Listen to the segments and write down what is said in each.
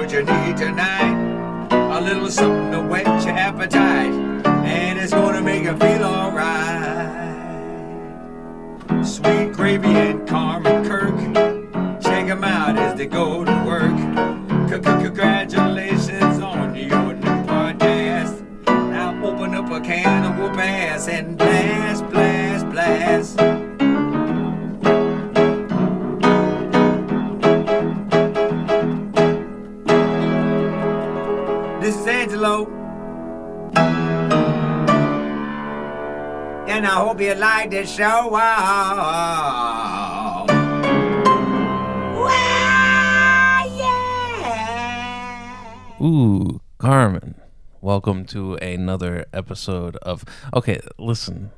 what you need tonight. A little something to whet your appetite, and it's gonna make you feel alright. Sweet Gravy and Carmen Kirk, check them out as they go to work. Congratulations on your new podcast. Now open up a can of whoop ass and blast, blast, blast. This is Angelo, and I hope you like this show. Wow. Yeah. Ooh, Carmen, welcome to another episode of... Okay, listen.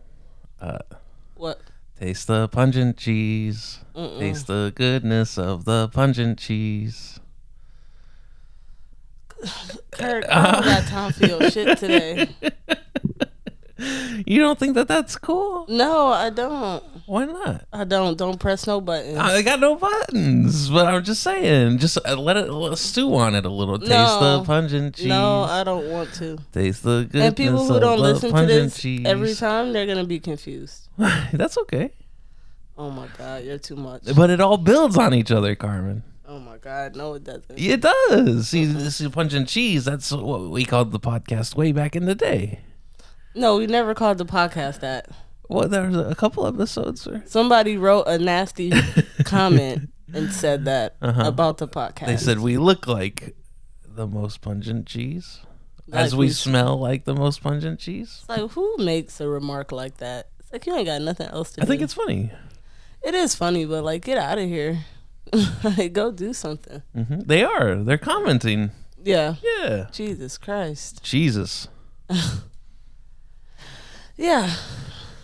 What? Taste the pungent cheese. Taste the goodness of the pungent cheese. Kirk, I don't got time for your shit today. You don't think that that's cool? No, I don't. Why not? I don't. Don't press no buttons. I got no buttons, but I'm just saying. Just let it stew on it a little. Taste the pungent cheese. No, I don't want to. Taste the goodness And people who of don't the listen to pungent this cheese. every time, they're gonna be confused. That's okay. Oh my God, you're too much. But it all builds on each other, Carmen. Oh my God, no, it doesn't. It does. See, this is Pungent Cheese. That's what we called the podcast way back in the day. No, we never called the podcast that. Well, there was a couple episodes, sir. Somebody wrote a nasty comment and said that about the podcast. They said we look like the most pungent cheese, Like as we smell like the most pungent cheese. It's like, who makes a remark like that? It's like, you ain't got nothing else to do. I think it's funny. It is funny, but like, get out of here. Like, go do something. They are. They're commenting. Yeah. Yeah. Jesus Christ. Jesus. Yeah.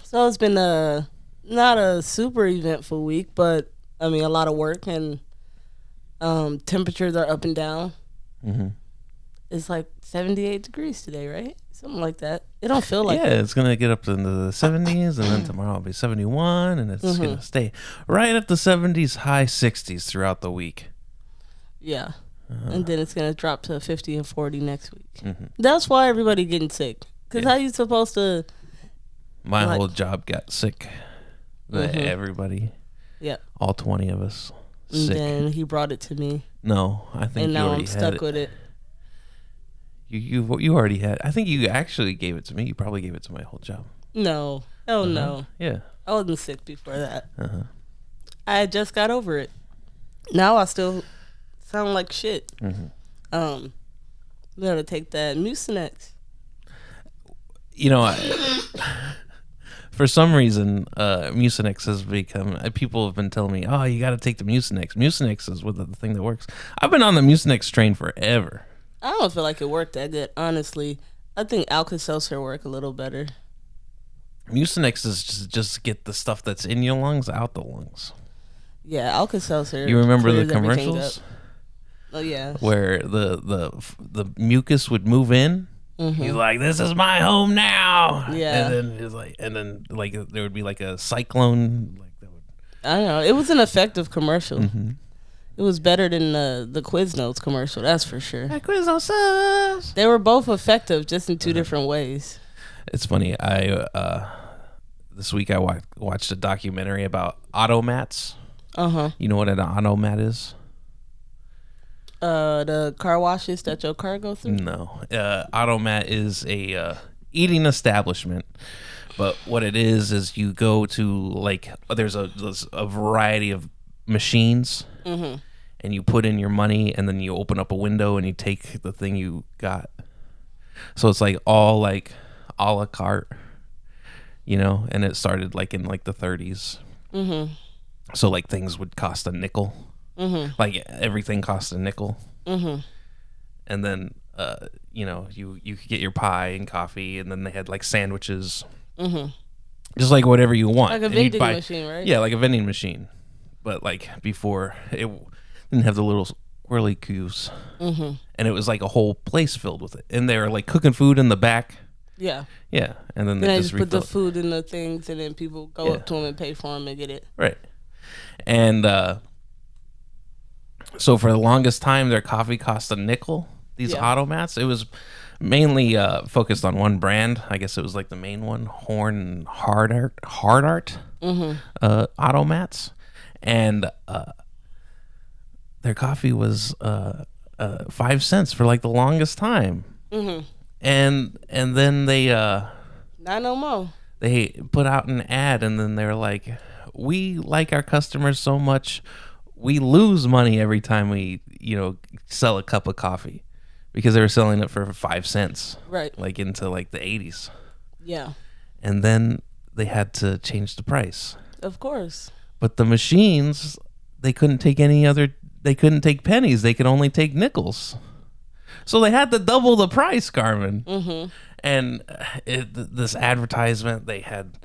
So it's been not a super eventful week, but I mean, a lot of work, and temperatures are up and down. It's like 78 degrees today, right? Something like that. It don't feel like it. It's gonna get up into the 70s, and then tomorrow will be 71, and it's gonna stay right at the 70s, high 60s throughout the week. Yeah. And then it's gonna drop to 50 and 40 next week. That's why everybody getting sick. Cause how you supposed to? My whole job got sick. Everybody. Yeah. All 20 of us. And Sick. then he brought it to me. No, I think And you now already I'm had stuck it. with it. You already had. I think you actually gave it to me. You probably gave it to my whole job. No. Hell no. Yeah. I wasn't sick before that. I just got over it. Now I still sound like shit. I'm gonna take that Mucinex. You know, for some reason, Mucinex has become. People have been telling me, "Oh, you got to take the Mucinex. Mucinex is the thing that works." I've been on the Mucinex train forever. I don't feel like it worked that good, honestly. I think Alka-Seltzer work a little better. Mucinex is just get the stuff that's in your lungs out the lungs. Yeah, Alka-Seltzer. You remember the clears everything commercials? up. Oh yeah. Where the mucus would move in. He's like, "This is my home now." Yeah. And then it's like, there would be like a cyclone. Like that would. I don't know. It was an effective commercial. It was better than the Quiznos commercial, that's for sure. Quiznos sauce. They were both effective, just in two different ways. It's funny. This week I watched a documentary about automats. You know what an automat is? The car washes that your car goes through? No. Automat is a eating establishment. But what it is you go to, like, there's a variety of machines. And you put in your money, and then you open up a window and you take the thing you got. So it's like all like a la carte, you know. And it started like in like the 30s. So like things would cost a nickel. Like everything cost a nickel. And then you know, you could get your pie and coffee, and then they had like sandwiches. Just like whatever you want. Like a vending machine, right? Yeah, like a vending machine. But like before, it didn't have the little whirly cues. And it was like a whole place filled with it. And they were like cooking food in the back. Yeah. Yeah. And then They they just put the food in the things, and then people go up to them and pay for them and get it. Right. And So for the longest time, their coffee cost a nickel. These Yeah. automats. It was mainly focused on one brand. I guess it was like the main one, Horn and Hard Art automats, and their coffee was 5 cents for like the longest time. And then Not no more. they put out an ad, and then they're like, we like our customers so much, we lose money every time we sell a cup of coffee, because they were selling it for 5 cents, Right. like into like the 80s. Yeah. And then they had to change the price, Of course. but the machines, they couldn't take pennies, they could only take nickels, so they had to double the price, Carmen. And this advertisement, they had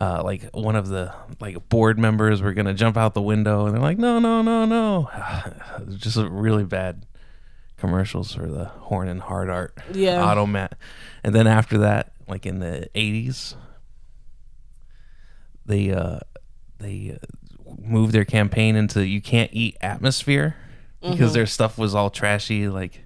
like one of the like board members were gonna jump out the window, and they're like, no. Just a really bad commercials for the Horn and Hard Art automat. And then after that, like in the 80s, they moved their campaign into "You Can't Eat Atmosphere," because their stuff was all trashy. Like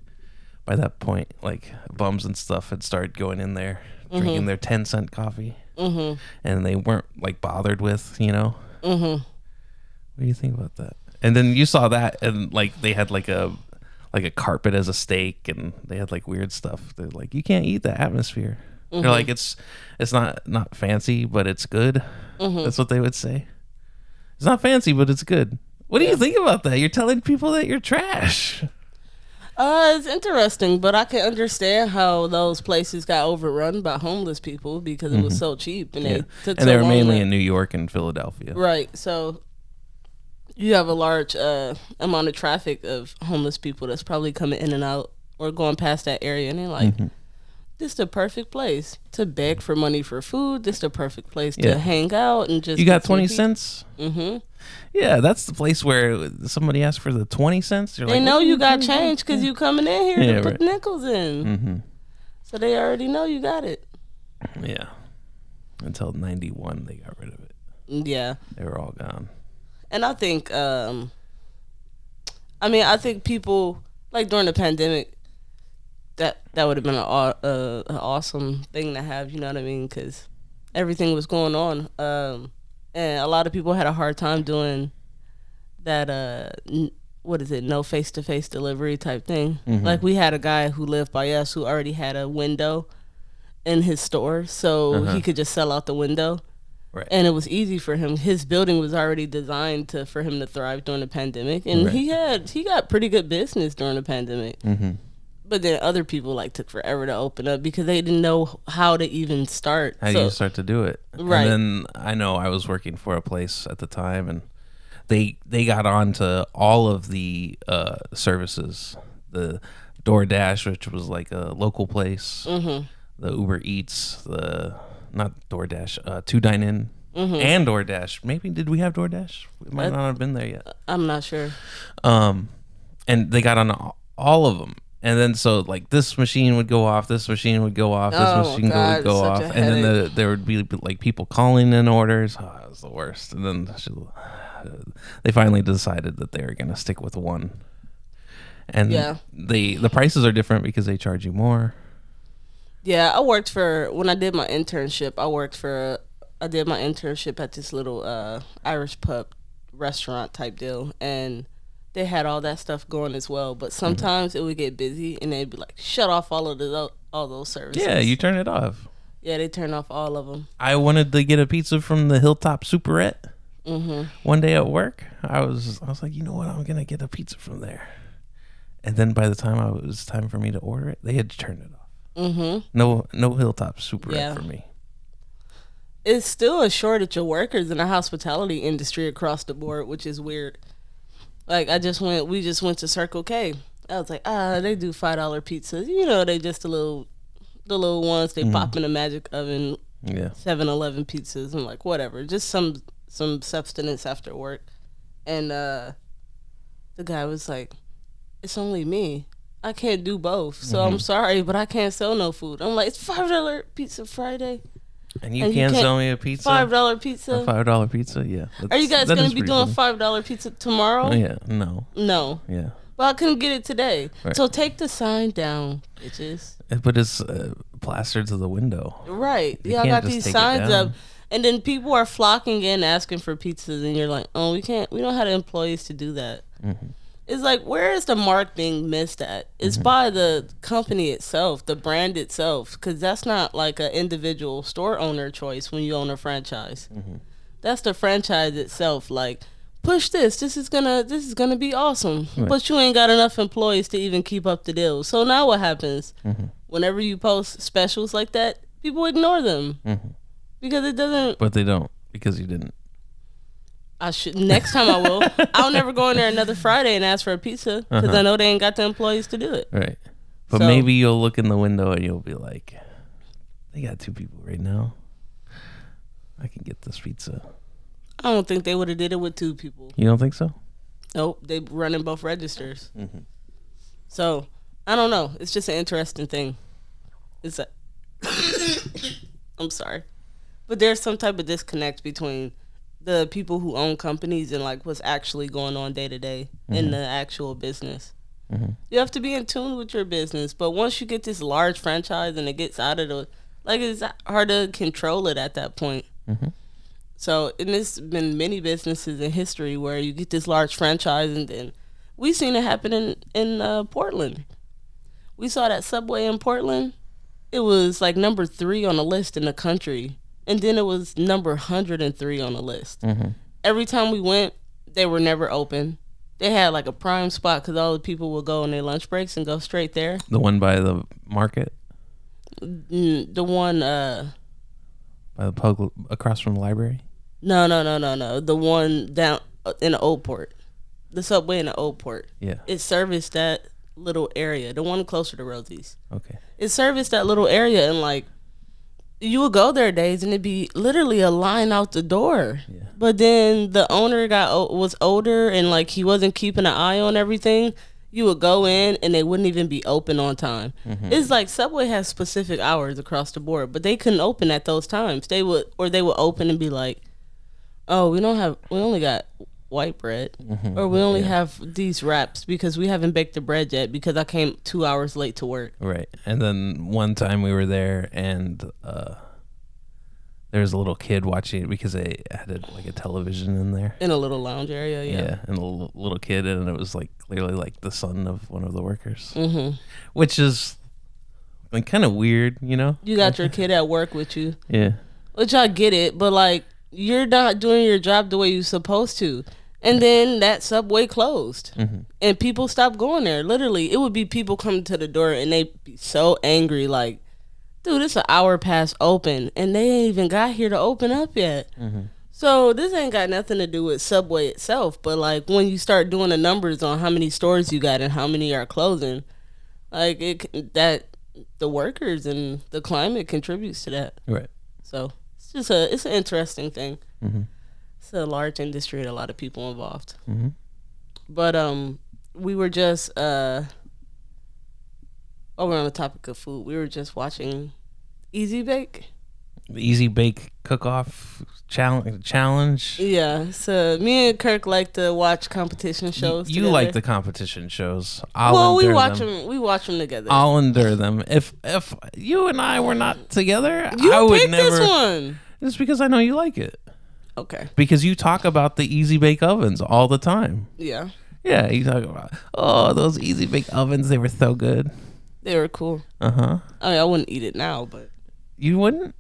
by that point, like bums and stuff had started going in there drinking their 10-cent coffee, and they weren't like bothered with, What do you think about that? And then you saw that, and like they had like a carpet as a steak, and they had like weird stuff. They're like, you can't eat the atmosphere. They're like, it's not fancy, but it's good. That's what they would say. It's not fancy, but it's good. What do you think about that? You're telling people that you're trash. It's interesting, but I can understand how those places got overrun by homeless people because it was so cheap, and they took and they were mainly in New York and Philadelphia. Right. So you have a large amount of traffic of homeless people that's probably coming in and out or going past that area, and they're like, this is the perfect place to beg for money for food. This is the perfect place to hang out and just. You got 20 cents? Yeah, that's the place where somebody asked for the 20 cents. They know you got change because you coming in here to put nickels in. So they already know you got it. Yeah. Until 91, they got rid of it. Yeah. They were all gone. And I think, I think people, like during the pandemic, that would have been an awesome thing to have, you know what I mean? Because everything was going on. And a lot of people had a hard time doing that, no face-to-face delivery type thing. Like we had a guy who lived by us who already had a window in his store, so he could just sell out the window. Right. And it was easy for him. His building was already designed for him to thrive during the pandemic. And he got pretty good business during the pandemic. But then other people took forever to open up because they didn't know how to even start. How do you start to do it? Right. And then I know I was working for a place at the time, and they got on to all of the services. The DoorDash, which was like a local place. The Uber Eats, not DoorDash, 2 Dine In, and DoorDash. Maybe did we have DoorDash? We might not have been there yet. I'm not sure. And they got on all of them. And then so this machine would go off, this machine would go off, this machine would go off, and then there would be like people calling in orders. Oh, that was the worst. And then they finally decided that they were going to stick with one. And the prices are different because they charge you more. Yeah, when I did my internship, I did my internship at this little Irish pub restaurant type deal, and they had all that stuff going as well. But sometimes it would get busy, and they'd be like, shut off all those services. Yeah, you turn it off. Yeah, they turn off all of them. I wanted to get a pizza from the Hilltop Superette. One day at work, I was like, you know what, I'm gonna get a pizza from there. And then by the time it was time for me to order it, they had turned it off. No Hilltop Superette for me. It's still a shortage of workers in the hospitality industry across the board, which is weird. Like we just went to Circle K. I was like, they do $5 pizzas. You know, they just the little ones they pop in a magic oven. Yeah. 7-Eleven pizzas. I'm like, whatever, just some substance after work. And the guy was like, it's only me. I can't do both. So I'm sorry, but I can't sell no food. I'm like, it's $5 pizza Friday. And you And you can't can't- sell me a pizza? $5 pizza. A $5 pizza? Yeah. Are you guys that going is to be pretty doing funny. $5 pizza tomorrow? Oh, yeah. No. No. Yeah. But I couldn't get it today. Right. So take the sign down, bitches. But it's plastered to the window. Right. You Y'all can't got just these take it signs down. up. And then people are flocking in asking for pizzas. And you're like, oh, we don't have the employees to do that. Mm-hmm. It's like, where is the mark being missed at? It's by the company itself, the brand itself. Because that's not like an individual store owner choice when you own a franchise. Mm-hmm. That's the franchise itself. Like, push this. This is gonna be awesome. Right. But you ain't got enough employees to even keep up the deal. So now what happens? Mm-hmm. Whenever you post specials like that, people ignore them Mm-hmm. because it doesn't. But they don't because you didn't. I should next time I will. I'll never go in there another Friday and ask for a pizza because I know they ain't got the employees to do it. Right. But So- maybe you'll look in the window and you'll be like, they got 2 people right now. I can get this pizza. I don't think they would have did it with 2 people. You don't think so? Nope, they running both registers. Mm-hmm. So I don't know. It's just an interesting thing. It's a I'm sorry, but there's some type of disconnect between the people who own companies and like what's actually going on day to day in the actual business. Mm-hmm. You have to be in tune with your business, but once you get this large franchise and it gets out of the like, it's hard to control it at that point. Mm-hmm. So, and there's been many businesses in history where you get this large franchise, and then we've seen it happen in Portland. We saw that Subway in Portland. It was like number 3 on the list in the country, and then it was number 103 on the list. Mm-hmm. Every time we went, they were never open. They had like a prime spot because all the people would go on their lunch breaks and go straight there. The one by the market? The one, By the pub across from the library? no. The one down in the Old Port. The Subway in the Old Port. Yeah. It serviced that little area. The one closer to Rosie's. Okay. It serviced that little area, and like you would go there days and it'd be literally a line out the door. Yeah. But then the owner was older and like he wasn't keeping an eye on everything. You would go in and they wouldn't even be open on time. Mm-hmm. It's like Subway has specific hours across the board, but they couldn't open at those times. They would open and be like, "Oh, we only got white bread, Mm-hmm. or we only have these wraps because we haven't baked the bread yet because I came 2 hours late to work." Right. And then one time we were there and there was a little kid watching it because they had like a television in there. In a little lounge area, yeah. And a little kid, and it was like clearly like the son of one of the workers, Mm-hmm. which is like kind of weird, you know? You got your kid at work with you, Yeah. which I get it, but like you're not doing your job the way you're supposed to. And then that Subway closed, and people stopped going there. Literally, it would be people coming to the door, and they'd be so angry, like, "Dude, it's an hour past open, and they ain't even got here to open up yet." So this ain't got nothing to do with Subway itself, but like when you start doing the numbers on how many stores you got and how many are closing, like that the workers and the climate contributes to that. Right. So it's an interesting thing. Mm-hmm. It's a large industry and a lot of people involved. Mm-hmm. But we were just we're on the topic of food. We were just watching Easy Bake. The Easy Bake Cook-Off challenge. Yeah, so me and Kirk like to watch competition shows. You together. like the competition shows. We watch them. We watch them together. I'll endure them. If you and I were not together, You I would picked never. this one. It's because I know you like it. Okay. Because you talk about the Easy Bake ovens all the time. Yeah, Yeah, you talk about those Easy Bake ovens. They were so good. they were cool. I mean, I wouldn't eat it now, but you wouldn't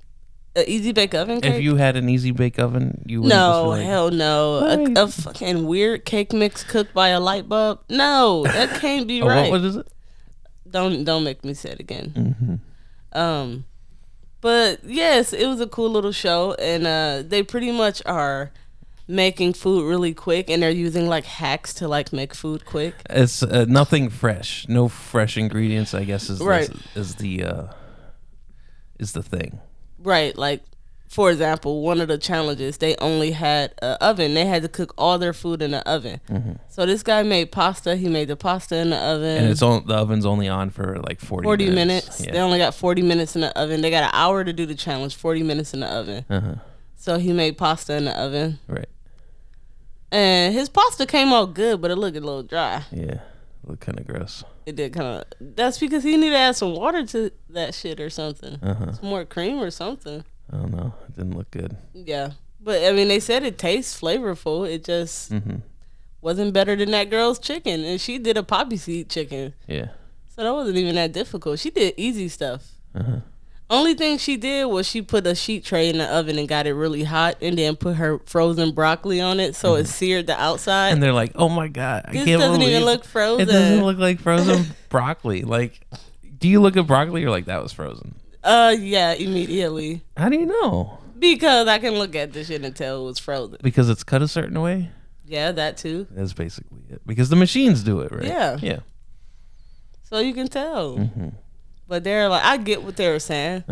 an Easy Bake Oven cake? if you had an Easy Bake oven. You wouldn't No, just be like, hell no. Right. A fucking weird cake mix cooked by a light bulb? No, that can't be Oh, right. what is it? Don't make me say it again. Mm-hmm. But yes, it was a cool little show, and they pretty much are making food really quick, and they're using like hacks to like make food quick. It's nothing fresh. No fresh ingredients. I guess is Right. is the thing. Right, like for example, one of the challenges, they only had an oven. They had to cook all their food in the oven. So this guy made pasta. He made the pasta in the oven. And the oven's only on for like 40 minutes. Yeah. They only got 40 minutes in the oven. They got an hour to do the challenge, 40 minutes in the oven. So he made pasta in the oven. Right. And his pasta came out good, but it looked a little dry. Yeah. Looked kind of gross. It did kind of. That's because he needed to add some water to that shit or something. Some more cream or something. I don't know. It didn't look good. Yeah. But, I mean, they said it tastes flavorful. It just wasn't better than that girl's chicken. And she did a poppy seed chicken. Yeah. So that wasn't even that difficult. She did easy stuff. Only thing she did was she put a sheet tray in the oven and got it really hot and then put her frozen broccoli on it so it seared the outside. And they're like, oh my God. This doesn't even look frozen. It doesn't look like frozen broccoli. Like, do you look at broccoli? You're like, that was frozen. Yeah, immediately. How do you know? Because I can look at this shit and tell it was frozen. Because it's cut a certain way? Yeah, that too. That's basically it. Because the machines do it, right? Yeah. Yeah. So you can tell. But they're like, I get what they were saying.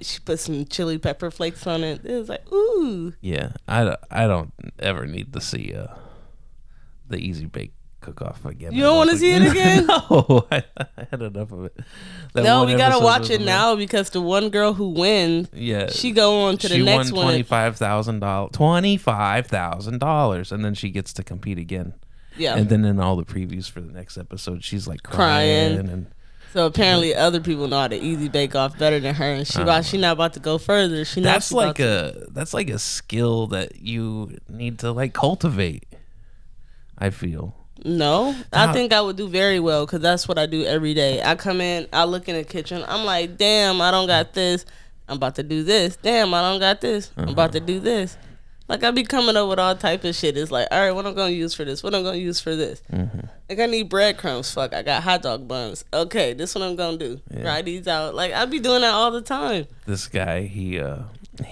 She put some chili pepper flakes on it. It was like, ooh. Yeah. I don't ever need to see the Easy Bake cook-off again. You don't want to see it again? No. I had enough of it. No, we got to watch it now because the one girl who wins, she go on to the next one. She won $25,000. And then she gets to compete again. Yeah. And then in all the previews for the next episode, she's like crying. And so apparently other people know how to easy bake off better than her, and she not about to go further. That's like a skill that you need to like cultivate, I feel. No, I think I would do very well because that's what I do every day. I come in, I look in the kitchen, I'm like, damn, I don't got this. I'm about to do this. Damn, I don't got this. I'm about to do this. Like, I be coming up with all type of shit. It's like, all right, what I'm going to use for this? What I'm going to use for this? Like, I need breadcrumbs. Fuck, I got hot dog buns. Okay, this what I'm going to do. Yeah. Try these out. Like, I be doing that all the time. This guy, he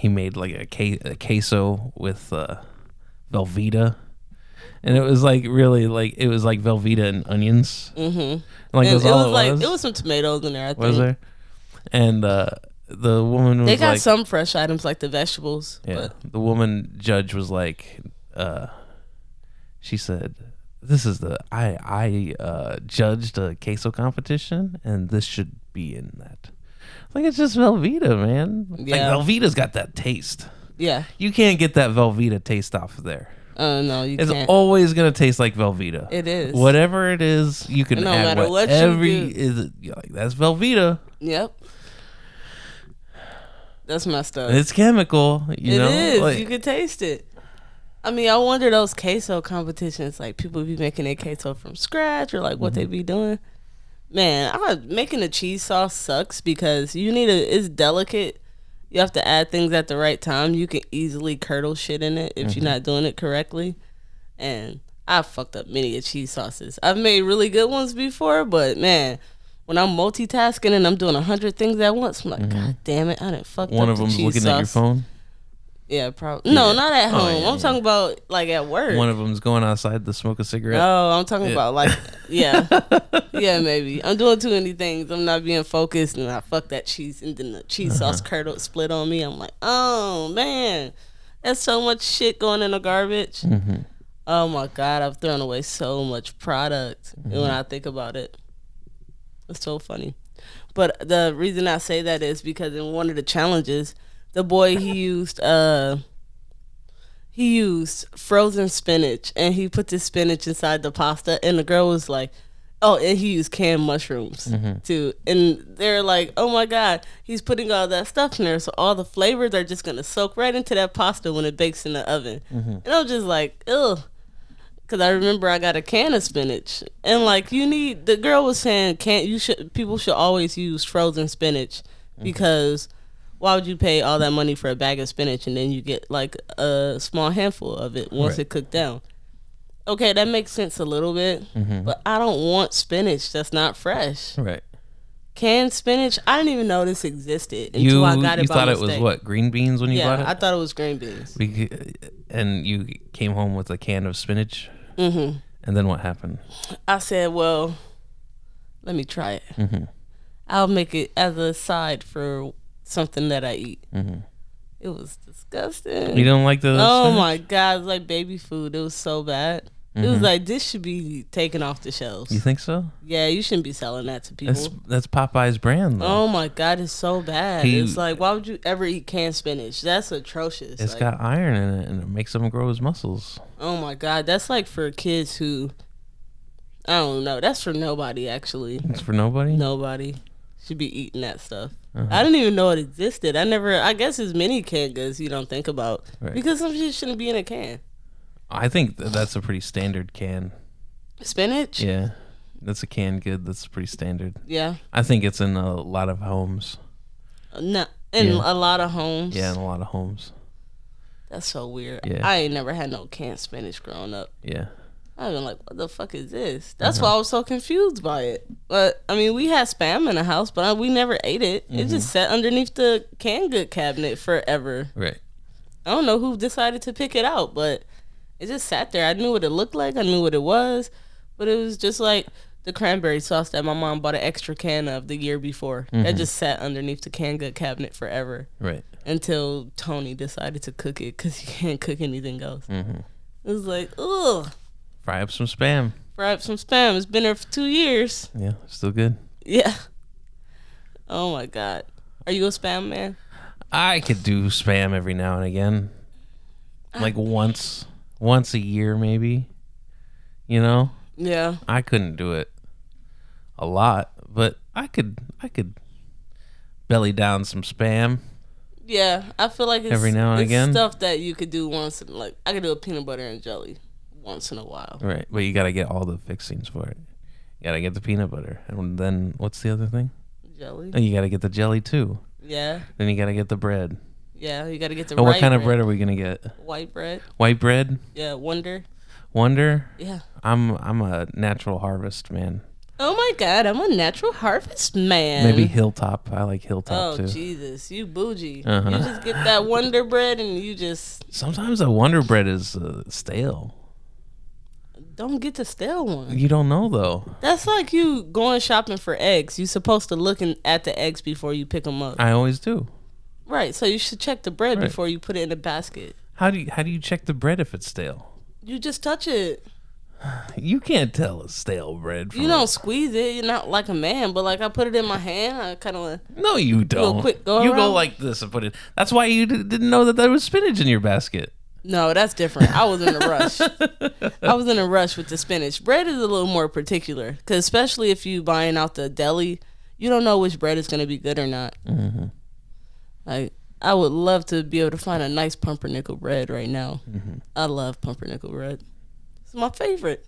made like a queso with Velveeta. And it was like really like, it was like Velveeta and onions. Like, and it was some tomatoes in there, I think. Was there? And, the woman was they got like, some fresh items like the vegetables. Yeah. But. The woman judge was like, she said, "This is I judged a queso competition, and this should be in that." Like, it's just Velveeta, man. Yeah. Like, Velveeta's got that taste. Yeah. You can't get that Velveeta taste off of there. No, you can't. It's always gonna taste like Velveeta. It is. Whatever it is, you can add whatever you're like that's Velveeta. Yep. That's messed up. It's chemical, you know? It is. Like, you can taste it. I mean, I wonder those queso competitions, like people be making their queso from scratch or like what they be doing. Man, making a cheese sauce sucks because it's delicate. You have to add things at the right time. You can easily curdle shit in it if you're not doing it correctly. And I've fucked up many of cheese sauces. I've made really good ones before, but man, when I'm multitasking and I'm doing 100 things at once, I'm like, God damn it, I done fucked up one of the them's cheese looking sauce. at your phone. Yeah, probably. No, not at home. I'm talking about like at work. One of them's going outside to smoke a cigarette. Oh, I'm talking about like, yeah, maybe. I'm doing too many things. I'm not being focused, and I fuck that cheese, and then the cheese sauce curdled split on me. I'm like, oh man, that's so much shit going in the garbage. Oh my God, I've thrown away so much product when I think about it. It's so funny. But the reason I say that is because in one of the challenges, the boy he used frozen spinach and he put the spinach inside the pasta, and the girl was like, oh, and he used canned mushrooms too. And they're like, oh my God, he's putting all that stuff in there, so all the flavors are just gonna soak right into that pasta when it bakes in the oven. And I'm just like, ugh. Cause I remember I got a can of spinach, and like the girl was saying people should always use frozen spinach because why would you pay all that money for a bag of spinach and then you get like a small handful of it once it cooked down? Okay, that makes sense a little bit, but I don't want spinach that's not fresh. Right. Canned spinach, I didn't even know this existed until I got it. You by thought mistake. it was what, green beans when you got it? Yeah, I thought it was green beans. And you came home with a can of spinach. And then what happened? I said, well, let me try it. I'll make it as a side for something that I eat. It was disgusting. You don't like the Oh spinach? my god, it was like baby food. It was so bad. It was like, this should be taken off the shelves. You think so? Yeah, you shouldn't be selling that to people. That's Popeye's brand, though. Oh my god, it's so bad. It's like, why would you ever eat canned spinach? That's atrocious. It's like, got iron in it, and it makes him grow his muscles. oh my god, that's like for kids who, I don't know. That's for nobody, actually. It's for nobody? Nobody should be eating that stuff. I didn't even know it existed. I guess there's many canned goods you don't think about. Right. Because some shit shouldn't be in a can. I think that's a pretty standard can. Spinach? Yeah. That's a canned good that's pretty standard. Yeah. I think it's in a lot of homes. No, in a lot of homes. Yeah, in a lot of homes. That's so weird. Yeah. I ain't never had no canned spinach growing up. Yeah. I've been like, what the fuck is this? That's why I was so confused by it. But, I mean, we had Spam in the house, but we never ate it. It just sat underneath the canned good cabinet forever. Right. I don't know who decided to pick it out, but it just sat there. I knew what it looked like. I knew what it was. But it was just like the cranberry sauce that my mom bought an extra can of the year before. That just sat underneath the canned good cabinet forever. Right. Until Tony decided to cook it because he can't cook anything else. It was like, ugh. Fry up some Spam. Fry up some Spam. It's been there for 2 years. Yeah, still good. Yeah. Oh my God. Are you a Spam man? I could do Spam every now and again. Like once a year maybe. You know? Yeah. I couldn't do it a lot, but I could belly down some Spam. Yeah. I feel like it's Every now and again. stuff that you could do once. Like, I could do a peanut butter and jelly once in a while. Right, but you got to get all the fixings for it. You got to get the peanut butter. And then what's the other thing? Jelly. Oh, you got to get the jelly too. Yeah. Then you got to get the bread. Yeah. You got to get the Oh, right what kind of bread are we going to get? White bread. White bread? Yeah. Wonder. Yeah. I'm a Natural Harvest man. Oh my God, I'm a Natural Harvest man. Maybe Hilltop. I like Hilltop Oh too. Jesus, you bougie. You Uh-huh. just get that Wonder bread and you just Sometimes a Wonder Bread is stale. don't get the stale one. You don't know though. That's like you going shopping for eggs. You're supposed to look at the eggs before you pick them up. I always do. Right, so you should check the bread Right. before you put it in the basket. How do you check the bread if it's stale? You just touch it. You can't tell a stale bread from You don't squeeze it. You're not like a man, but like I put it in my hand. I kind of No, you don't. quick go you go around? like this and put it. That's why you didn't know that there was spinach in your basket. No, that's different. I was in a rush. I was in a rush with the spinach. Bread is a little more particular, because especially if you buying out the deli, you don't know which bread is going to be good or not. Mm-hmm. Like, I would love to be able to find a nice pumpernickel bread right now. Mm-hmm. I love pumpernickel bread. It's my favorite.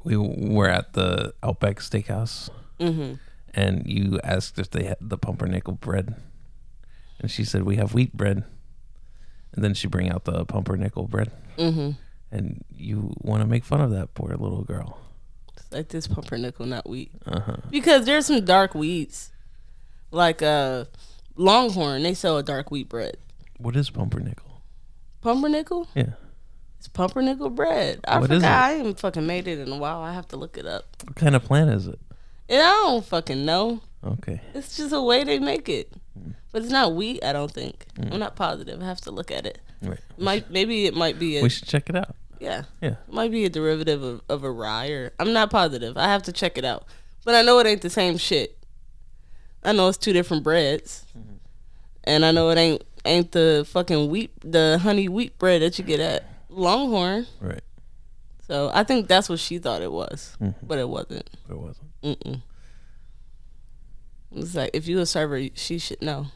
We were at the Outback Steakhouse, Mm-hmm. and you asked if they had the pumpernickel bread, and she said we have wheat bread, and then she bring out the pumpernickel bread, Mm-hmm. and you want to make fun of that poor little girl. It's like this pumpernickel, not wheat. Uh-huh. Because there's some dark wheats. Like Longhorn, they sell a dark wheat bread. What is pumpernickel? Pumpernickel? Yeah. It's pumpernickel bread. I What is forgot. it? I ain't fucking made it in a while. I have to look it up. What kind of plant is it? And I don't fucking know. Okay. It's just a way they make it. But it's not wheat, I don't think. I'm not positive. I have to look at it. Right. Maybe it might be We should check it out. yeah. Yeah. It might be a derivative of a rye, or I'm not positive. I have to check it out. But I know it ain't the same shit. I know it's two different breads. And I know it ain't the fucking the honey wheat bread that you get at Longhorn. Right. So I think that's what she thought it was, but it wasn't. It wasn't. Mm-mm. It's like, if you a server, she should know.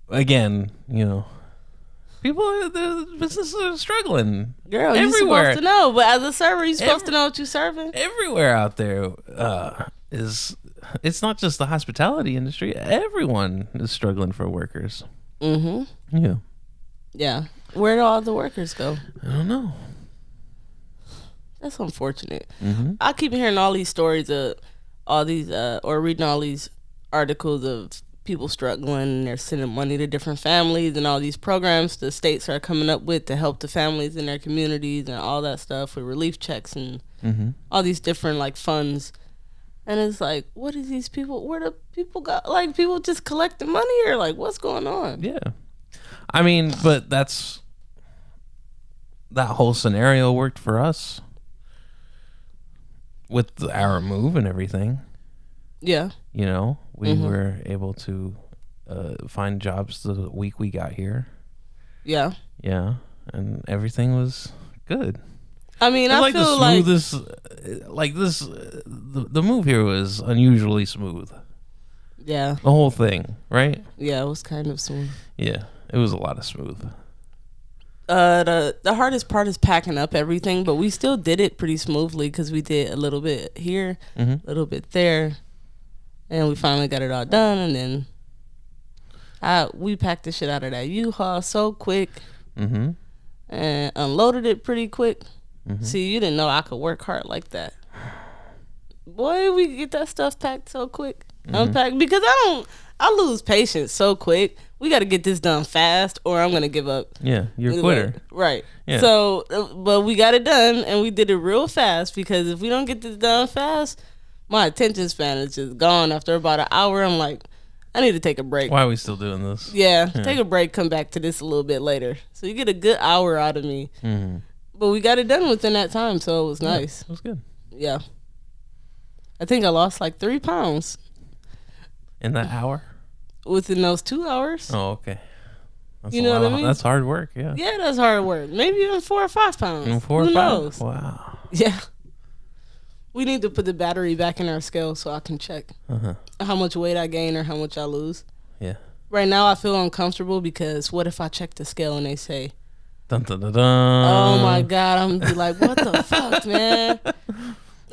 Again, people, the businesses are struggling. Girl, you everywhere. supposed to know, but as a server, you supposed to know what you serving. Everywhere out there it's not just the hospitality industry. Everyone is struggling for workers. Mm-hmm. Yeah. Yeah. Where do all the workers go? I don't know. That's unfortunate. Mm-hmm. I keep hearing all these stories of all these, or reading all these articles of people struggling, and they're sending money to different families, and all these programs the states are coming up with to help the families in their communities and all that stuff with relief checks and all these different like funds. And it's like, what is these people? Where do people go? Like, people just collecting money, or like, what's going on? Yeah. I mean, but that whole scenario worked for us with our move and everything. Yeah. You know, we were able to find jobs the week we got here. Yeah. Yeah, and everything was good. I mean, I feel the smoothest, the move here was unusually smooth. Yeah. The whole thing, right? Yeah, it was kind of smooth. Yeah, it was a lot of smooth. The hardest part is packing up everything, but we still did it pretty smoothly because we did a little bit here, a little bit there, and we finally got it all done. And then we packed the shit out of that U-Haul so quick, and unloaded it pretty quick. See, you didn't know I could work hard like that. Boy, we get that stuff packed so quick, unpacked, because I lose patience so quick. We got to get this done fast or I'm going to give up. Yeah, you're a quitter. Right. Yeah. So, but we got it done and we did it real fast, because if we don't get this done fast, my attention span is just gone. After about an hour, I'm like, I need to take a break. Why are we still doing this? Yeah, take a break, come back to this a little bit later. So you get a good hour out of me. But we got it done within that time, so it was nice. It was good. Yeah. I think I lost like 3 pounds. In that hour? Within those 2 hours. Oh, okay. That's You know what I mean? That's hard work, yeah. Yeah, that's hard work. Maybe even 4 or 5 pounds. Even 4 or Who 5? knows? Wow. Yeah. We need to put the battery back in our scale so I can check how much weight I gain or how much I lose. Yeah. Right now I feel uncomfortable because what if I check the scale and they say, dun, dun, dun, dun. oh my God, I'm gonna be like, what the fuck, man?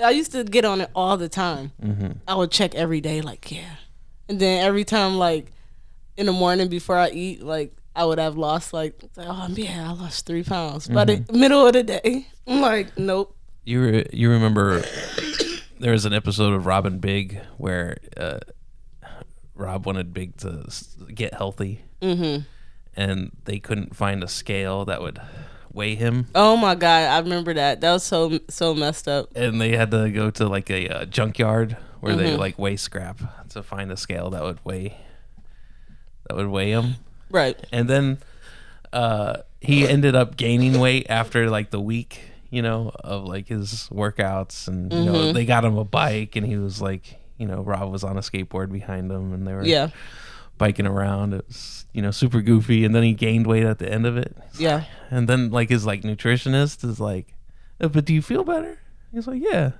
I used to get on it all the time. I would check every day, like, yeah. And then every time, like, in the morning before I eat, like, I would have lost, like oh, yeah, I lost 3 pounds. By the middle of the day, I'm like, nope. You remember there was an episode of Rob and Big where Rob wanted Big to get healthy, and they couldn't find a scale that would weigh him. Oh my God, I remember that. That was so messed up. And they had to go to like a junkyard where they like weigh scrap to find a scale that would weigh him. Right. And then he ended up gaining weight after like the week, you know, of like his workouts, and you know, they got him a bike, and he was like, you know, Rob was on a skateboard behind him, and they were biking around. It was, you know, super goofy, and then he gained weight at the end of it. Yeah. And then like his like nutritionist is like, but do you feel better? He's like, yeah,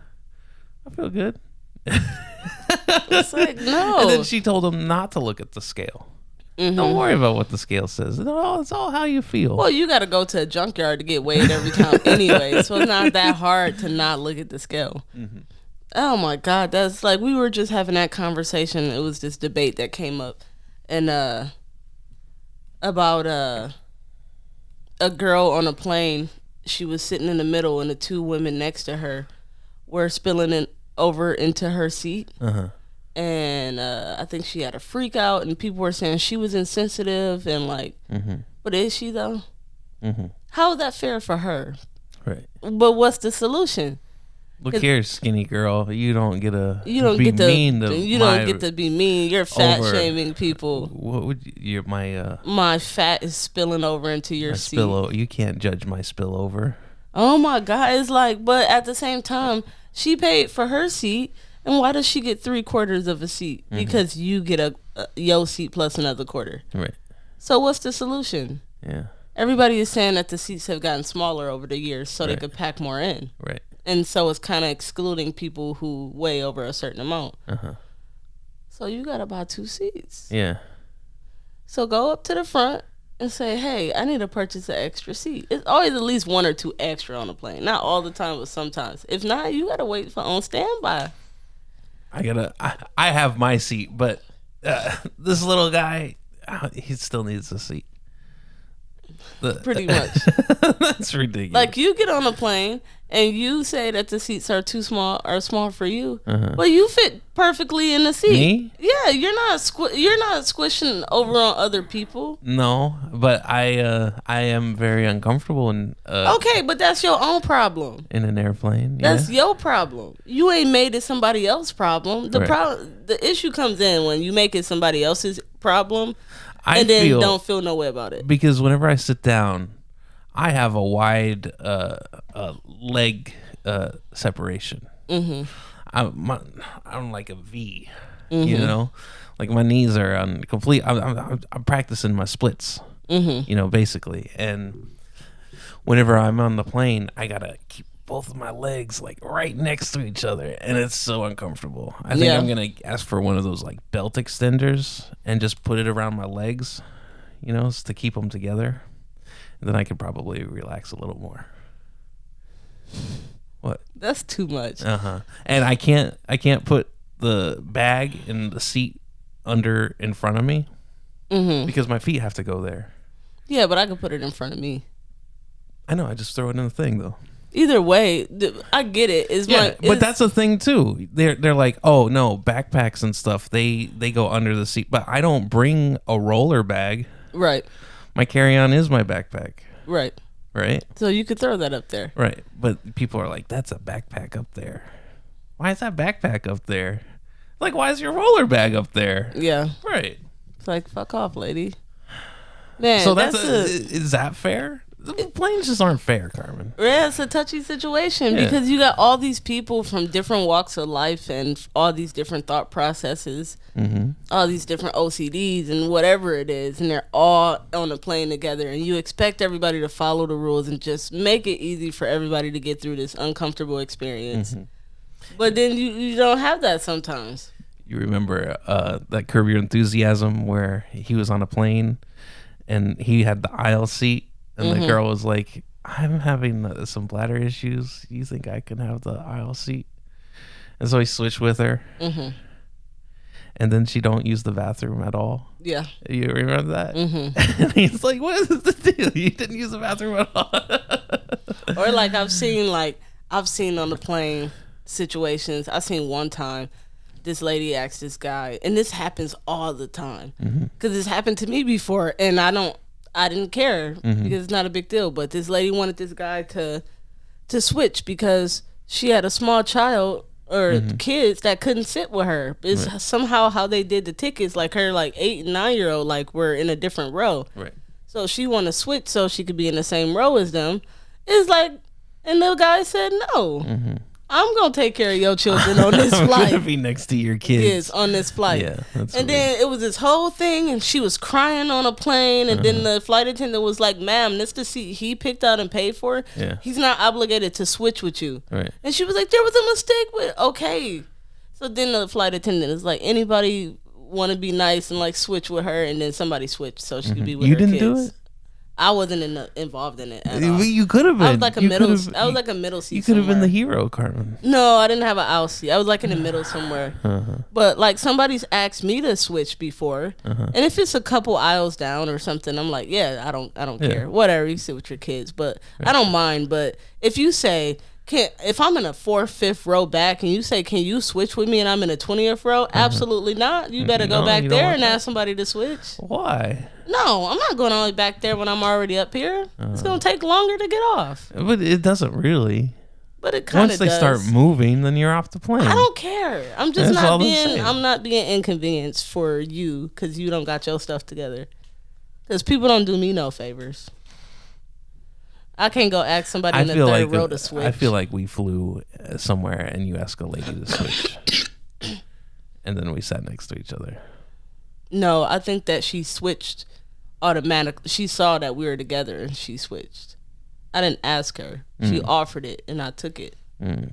I feel good. It's like, no. And then she told him not to look at the scale. Don't worry about what the scale says. It's all how you feel. Well, you got to go to a junkyard to get weighed every time anyway, so it's not that hard to not look at the scale. Oh my God, that's like, we were just having that conversation. It was this debate that came up, and about a girl on a plane. She was sitting in the middle, and the 2 women next to her were spilling it over into her seat. And I think she had a freak out, and people were saying she was insensitive, and like, but is she though? How is that fair for her? Right. But what's the solution? Look here, skinny girl. You don't get to don't be get to mean to you my, don't get to be mean. You're fat over- shaming people. What would you, My fat is spilling over into your seat. You can't judge my spillover. Oh my God, it's like, but at the same time, she paid for her seat, and why does she get 3/4 of a seat? Because you get a your seat plus another quarter. Right. So what's the solution? Yeah. Everybody is saying that the seats have gotten smaller over the years so they could pack more in. Right. And so it's kind of excluding people who weigh over a certain amount. So you got to buy 2 seats. Yeah. So go up to the front and say, hey, I need to purchase an extra seat. It's always at least 1 or 2 extra on the plane. Not all the time, but sometimes. If not, you got to wait for on standby. I have my seat, but this little guy, he still needs a seat. Pretty much. That's ridiculous. Like, you get on a plane and you say that the seats are too small or small for you, but you fit perfectly in the seat. Me? Yeah, you're not squishing over on other people. No, but I am very uncomfortable in Okay, but that's your own problem. in an airplane. That's yeah. your problem. You ain't made it somebody else's problem. The Right. the issue comes in when you make it somebody else's problem. and then don't feel no way about it. Because whenever I sit down, I have a wide leg separation. Mm-hmm. I'm like a V, you know, like my knees are on complete. I'm practicing my splits, you know, basically. And whenever I'm on the plane, I gotta keep both of my legs like right next to each other, and it's so uncomfortable. I think I'm gonna ask for one of those like belt extenders and just put it around my legs, you know, to keep them together. And then I could probably relax a little more. What? That's too much. And I can't put the bag in the seat in front of me because my feet have to go there. Yeah, but I could put it in front of me. I know. I just throw it in the thing though. Either way, I get it. But that's a thing too. They're like, oh no, backpacks and stuff. They go under the seat. But I don't bring a roller bag. Right. My carry-on is my backpack. Right. Right. So you could throw that up there. Right. But people are like, that's a backpack up there. Why is that backpack up there? Like, why is your roller bag up there? Yeah. Right. It's like, fuck off, lady. Man, so is that fair? The planes just aren't fair, Carmen. Yeah, it's a touchy situation because you got all these people from different walks of life and all these different thought processes, all these different OCDs and whatever it is, and they're all on a plane together, and you expect everybody to follow the rules and just make it easy for everybody to get through this uncomfortable experience. But then you don't have that sometimes. You remember that Curb Your Enthusiasm where he was on a plane and he had the aisle seat? And the girl was like, I'm having some bladder issues. You think I can have the aisle seat? And so he switched with her. And then she don't use the bathroom at all. Yeah. You remember that? And he's like, what is the deal? You didn't use the bathroom at all. Or like I've seen on the plane situations. I've seen one time this lady asked this guy, and this happens all the time. Because this happened to me before, and I didn't care because it's not a big deal. But this lady wanted this guy to switch because she had a small child or kids that couldn't sit with her. It's somehow how they did the tickets, like her 8 and 9 year old were in a different row. Right. So she wanted to switch so she could be in the same row as them. It's like, and the guy said no. I'm gonna take care of your children on this flight. I'm gonna be next to your kids. Yes, on this flight. Yeah, that's and weird. Then it was this whole thing, and she was crying on a plane, and then the flight attendant was like, "Ma'am, this the seat he picked out and paid for. Yeah. He's not obligated to switch with you." Right. And she was like, "There was a mistake with." Okay. So then the flight attendant is like, "Anybody want to be nice and switch with her?" And then somebody switched so she could be with her kids. You didn't do it. I wasn't involved in it at all. You could have been. I was like a middle seat. You could have been the hero, Carmen. No, I didn't have an aisle seat. I was in the middle somewhere. But somebody's asked me to switch before, and if it's a couple aisles down or something, I'm like, yeah, I don't care. Whatever, you sit with your kids, but I don't mind. But if you say, if I'm in a 4th, 5th row back, and you say, can you switch with me, and I'm in a 20th row, absolutely not. You better go back there and ask somebody to switch. Why? No, I'm not going all the way back there when I'm already up here. It's going to take longer to get off. But it doesn't really. But it kind of does. Once they start moving, then you're off the plane. I don't care. I'm just I'm not being inconvenienced for you because you don't got your stuff together. Because people don't do me no favors. I can't go ask somebody in the third row to switch. I feel like we flew somewhere and you asked a lady to switch. And then we sat next to each other. No, I think that she switched automatically. She saw that we were together and she switched. I didn't ask her. She offered it and I took it. And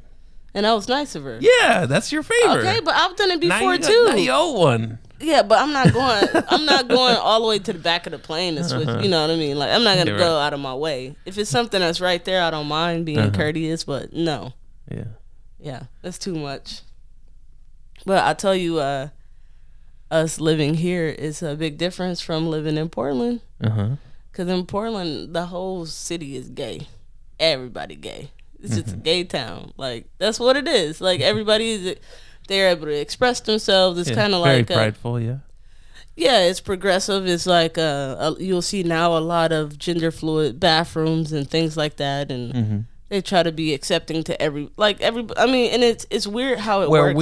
that was nice of her. Yeah, that's your favor. Okay, but I've done it before too. Now you owe one. Yeah, but I'm not going all the way to the back of the plane to switch. You know what I mean? I'm not gonna go out of my way. If it's something that's right there, I don't mind being courteous, but no. Yeah, that's too much. But I tell you, us living here is a big difference from living in Portland. Because in Portland, the whole city is gay. Everybody gay. It's just a gay town. That's what it is. Everybody is. They're able to express themselves. It's kind of very prideful, yeah. Yeah, it's progressive. It's you'll see now a lot of gender fluid bathrooms and things like that, and they try to be accepting to every. I mean, and it's weird how it works.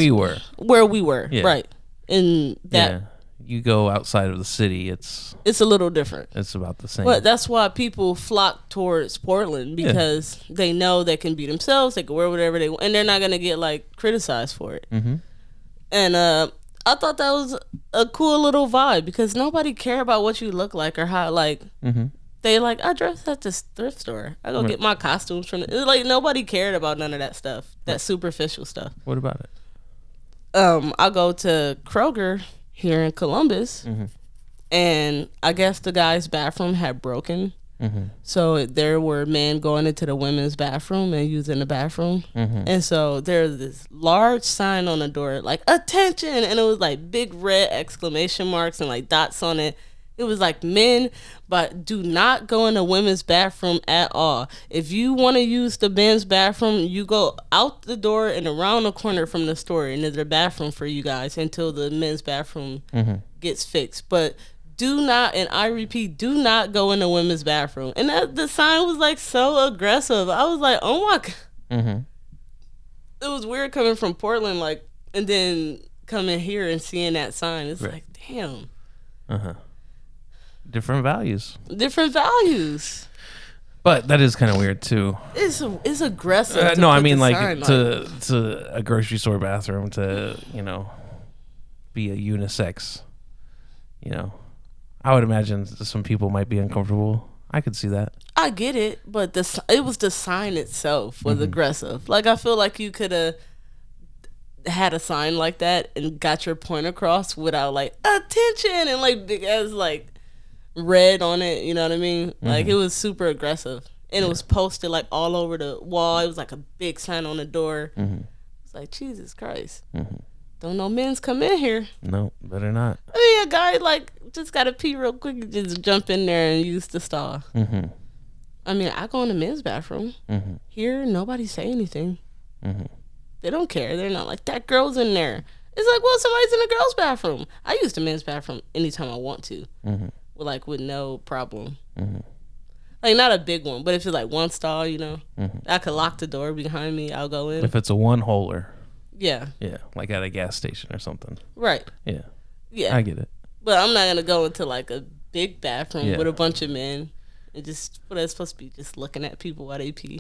Where we were, yeah. Right? In that you go outside of the city, it's a little different. It's about the same. But that's why people flock towards Portland, because they know they can be themselves, they can wear whatever they want, and they're not gonna get like criticized for it. Mm-hmm. And I thought that was a cool little vibe, because nobody care about what you look like or how like they like, I dress at this thrift store. I go get my costumes from like, nobody cared about none of that stuff, that superficial stuff. What about it? I go to Kroger here in Columbus, and I guess the guy's bathroom had broken. So there were men going into the women's bathroom and using the bathroom. And so there's this large sign on the door, like, attention. And it was like big red exclamation marks and like dots on it. It was like, men, but do not go in the women's bathroom at all. If you want to use the men's bathroom, you go out the door and around the corner from the store, and there's a bathroom for you guys until the men's bathroom gets fixed. But do not, and I repeat, do not go in the women's bathroom. And the sign was like so aggressive. I was like, oh my God. It was weird coming from Portland, like, and then coming here and seeing that sign. It's like, damn. Different values. But that is kind of weird too. It's aggressive. No, I mean like to a grocery store bathroom to, you know, be a unisex, you know. I would imagine some people might be uncomfortable. I could see that. I get it, but it was the sign itself was aggressive. Like, I feel like you could have had a sign like that and got your point across without like, attention, and like big ass like red on it. You know what I mean? Like, it was super aggressive, and it was posted like all over the wall. It was like a big sign on the door. It's like, Jesus Christ. Don't no men's come in here. No, better not. I mean, a guy like just gotta pee real quick and just jump in there and use the stall. I mean, I go in the men's bathroom. Here, nobody say anything. They don't care. They're not like, that girl's in there. It's like, well, somebody's in the girl's bathroom. I use the men's bathroom anytime I want to, with no problem. Like, not a big one, but if it's like one stall, you know, I could lock the door behind me. I'll go in. If it's a one-holer. Yeah, like at a gas station or something. Right. Yeah, I get it. But I'm not gonna go into like a big bathroom with a bunch of men and just, what are supposed to be, just looking at people while they pee.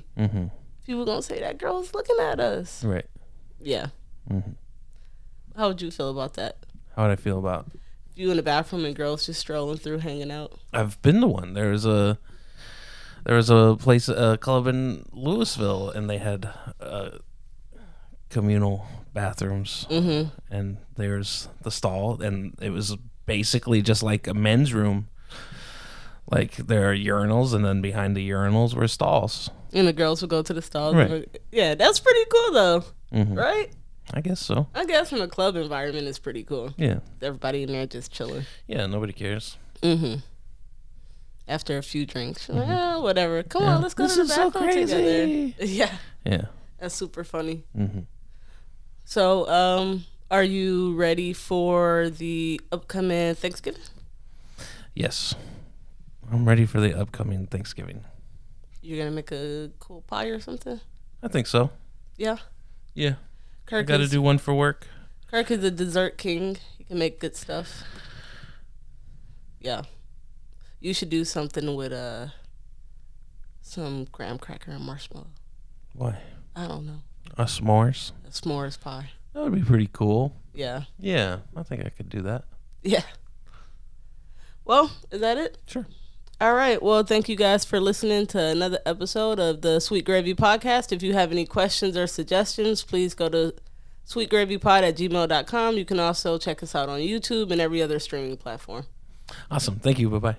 People gonna say, that girl's looking at us. Right. Yeah. How would you feel about that? How would I feel about you in the bathroom and girls just strolling through, hanging out? I've been to one. There was a place, a club in Louisville, and they had communal bathrooms, and there's the stall, and it was basically just like a men's room. Like, there are urinals, and then behind the urinals were stalls, and the girls would go to the stalls. Right. Yeah, that's pretty cool though. Right? I guess so. I guess in a club environment it's pretty cool. Yeah, everybody in there just chilling. Yeah, nobody cares. After a few drinks, like, whatever, come on, let's go to the bathroom together. Yeah, that's super funny. So, are you ready for the upcoming Thanksgiving? Yes, I'm ready for the upcoming Thanksgiving. You're gonna make a cool pie or something? I think so. Yeah. I got to do one for work. Kirk is a dessert king. He can make good stuff. Yeah. You should do something with some graham cracker and marshmallow. Why? I don't know. A s'mores? A s'mores pie. That would be pretty cool. Yeah. Yeah, I think I could do that. Yeah. Well, is that it? Sure. All right. Well, thank you guys for listening to another episode of the Sweet Gravy Podcast. If you have any questions or suggestions, please go to sweetgravypod@gmail.com. You can also check us out on YouTube and every other streaming platform. Awesome. Thank you. Bye-bye.